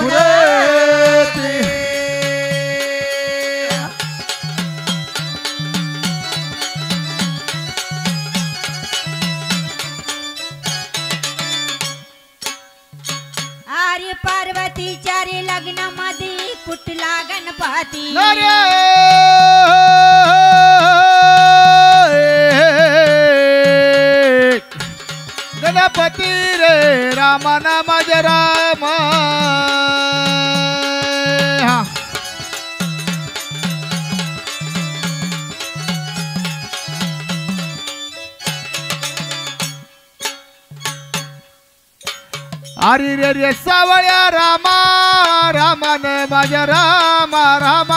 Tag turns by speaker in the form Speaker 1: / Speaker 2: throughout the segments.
Speaker 1: पुरेती
Speaker 2: अरे पार्वतीच्या रे लग्नामध्ये कुठला गणपती
Speaker 1: गणपती रे राम नाम राम हरी रे रे सावळ्या रामा रामन माझ्या राम राम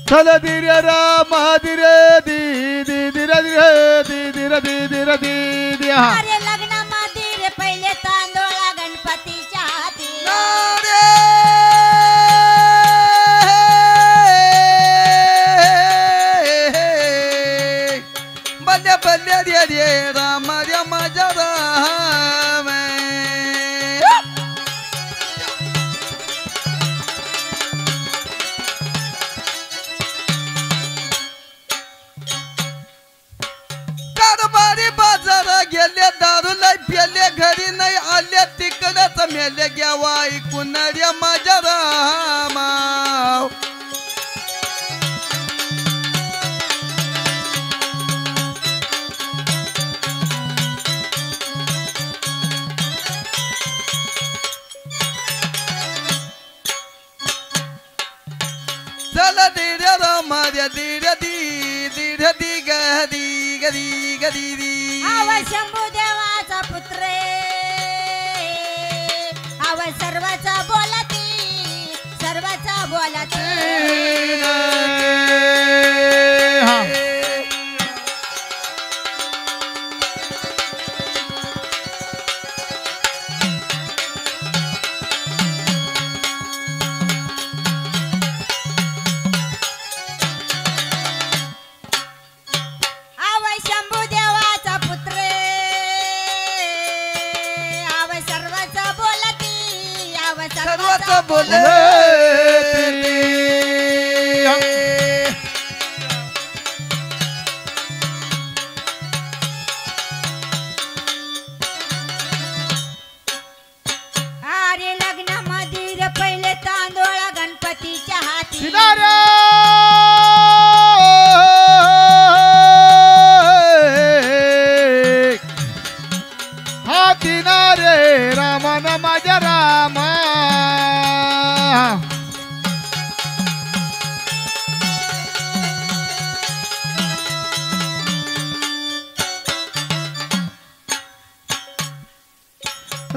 Speaker 1: चल धीरे राम धीरे दी दी धीरे धीरे दी धीरे दी धीरे दी
Speaker 2: अरे लग्नामध्ये रे पहिले तांदूळा गणपतीच्या हाती
Speaker 3: बल्ले बल्ले रे रे राम रे माझा राम कारभारी बाजार गेले दारू लय पेले घरी नाही आले तिकडच मेले घ्यावा ऐकून रे माझा रामा चल धीरे राम रे धीरे दी धीरे दी गदी गदी गदी दी
Speaker 2: आव शंभू देवाचा पुत्र आव सर्वाचा बोलती सर्वाचा बोलती आव शंभू देवाचा पुत्र आव सर्वाचा बोलती आव
Speaker 3: सर्वाचा
Speaker 2: सर्वाचा
Speaker 3: बोले
Speaker 2: अरे लग्नामध्ये रे पहिले तांदूळा गणपतीच्या हाती
Speaker 1: हाती ना रे राम नाम राम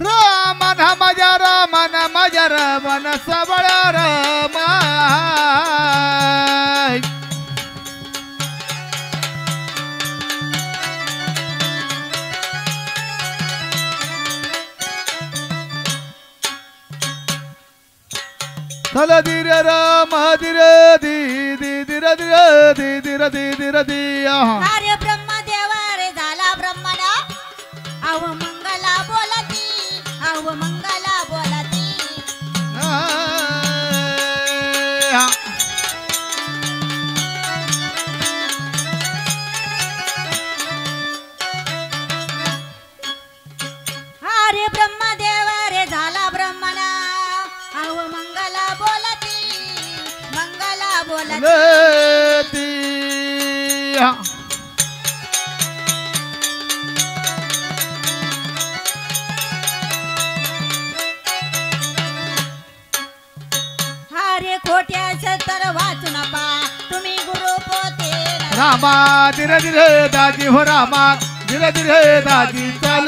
Speaker 1: राम नाम राम सबळा राम चल धीरे राम धीरे दी दी धीरे धीरे दी धीरे दी धीरे दी
Speaker 2: अरे ब्रह्मदेवा रे झाला ब्रह्मणा अव मंगला बोलती अव मंगला बोलती अरे ब्रह्मदेवा रे झाला ब्रह्मणा अव मंगला बोलती
Speaker 1: लेती
Speaker 2: अरे खोट्याचं तर वाचू नका तुम्ही गुरु पोते
Speaker 1: रामा धीरे धीरे दाजी हो रामा धीरे धीरे दाजी चल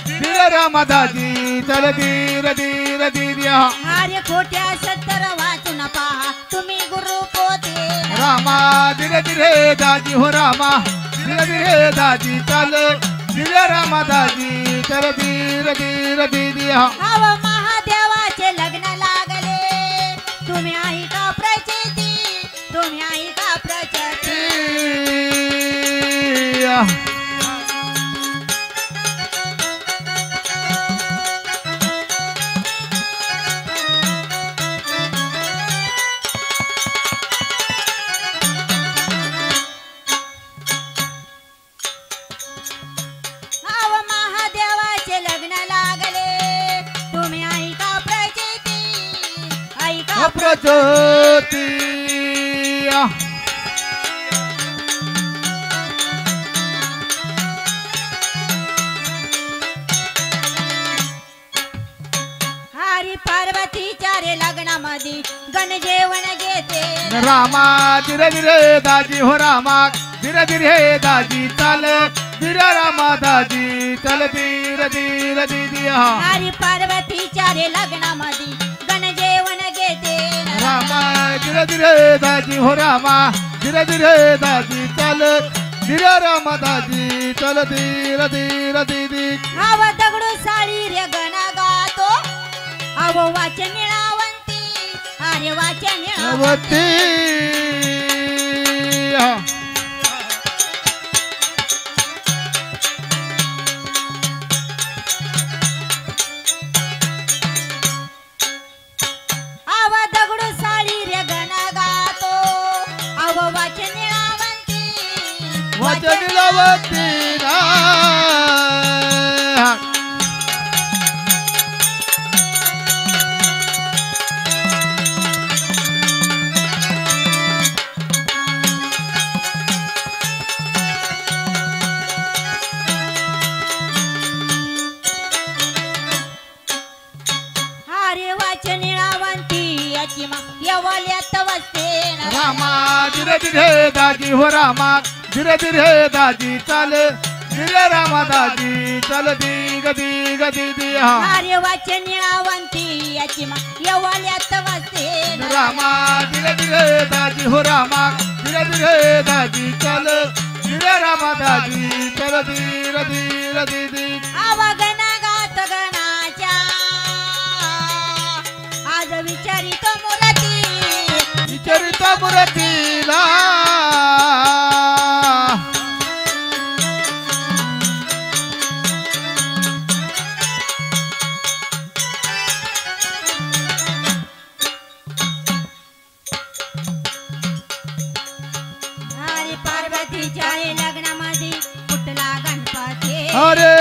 Speaker 1: धीरे रामा दाजी चल धीरे धीरे धीरे
Speaker 2: अरे खोट्याचं तर वाचू नका तुम्ही गुरु पोते
Speaker 1: रामा धीरे धीरे दाजी हो रामा धीरे धीरे दाजी चल धीरे रामा दाजी चल धीरे धीरे धीरे
Speaker 2: अव महादेवाचे लग्न लागले तुम्ही ऐका प्रचिती तुम्ही ऐका प्रचिती अव महादेवाचे लग्न लागले तुम्ही ऐका प्रचिती ऐका
Speaker 1: प्रज्योती
Speaker 2: हरी पार्वतीच्या रे लग्नामध्ये गणजेवण घेते
Speaker 1: रामा धीरे धीरे दाजी हो रामा धीरे धीरे दाजी चाल धीरे रामा दाजी चल धीरे धीरे दीदी
Speaker 2: हरी पार्वतीच्या रे लग्नामध्ये गणजेवण घेते
Speaker 1: रामा धीरे धीरे दाजी हो रामा धीरे धीरे दाजी चल धीरे रामा दाजी चल धीरे धीरे दीदी
Speaker 2: अव दगडू साडी रे गण गातो अव वाचन निळावंती अरे वाचन निळावंती
Speaker 1: अवती
Speaker 2: अव दगडू साडी रे गण गातो अव वाचन निळावंती
Speaker 1: वचन लवती
Speaker 2: अरे वाचन निळावंती याची मा यवल्यात वसते
Speaker 1: रामा धीरे धीरे दाजी हो रामा धीरे धीरे दाजी चल धीरे रामा दाजी चल दीग दीग दीदी
Speaker 2: अरे वाचन निळावंती याची मा यवल्यात वसते
Speaker 1: रामा धीरे धीरे दाजी हो रामा धीरे धीरे दाजी चल धीरे रामा दाजी चल धीरे धीरे दीदी
Speaker 2: आवागण गात गणाच्या आज विचारित मुरती
Speaker 1: विचरित मूर्तीला
Speaker 2: अरे पार्वतीच्या रे लग्नामध्ये कुठला गणपती
Speaker 1: अरे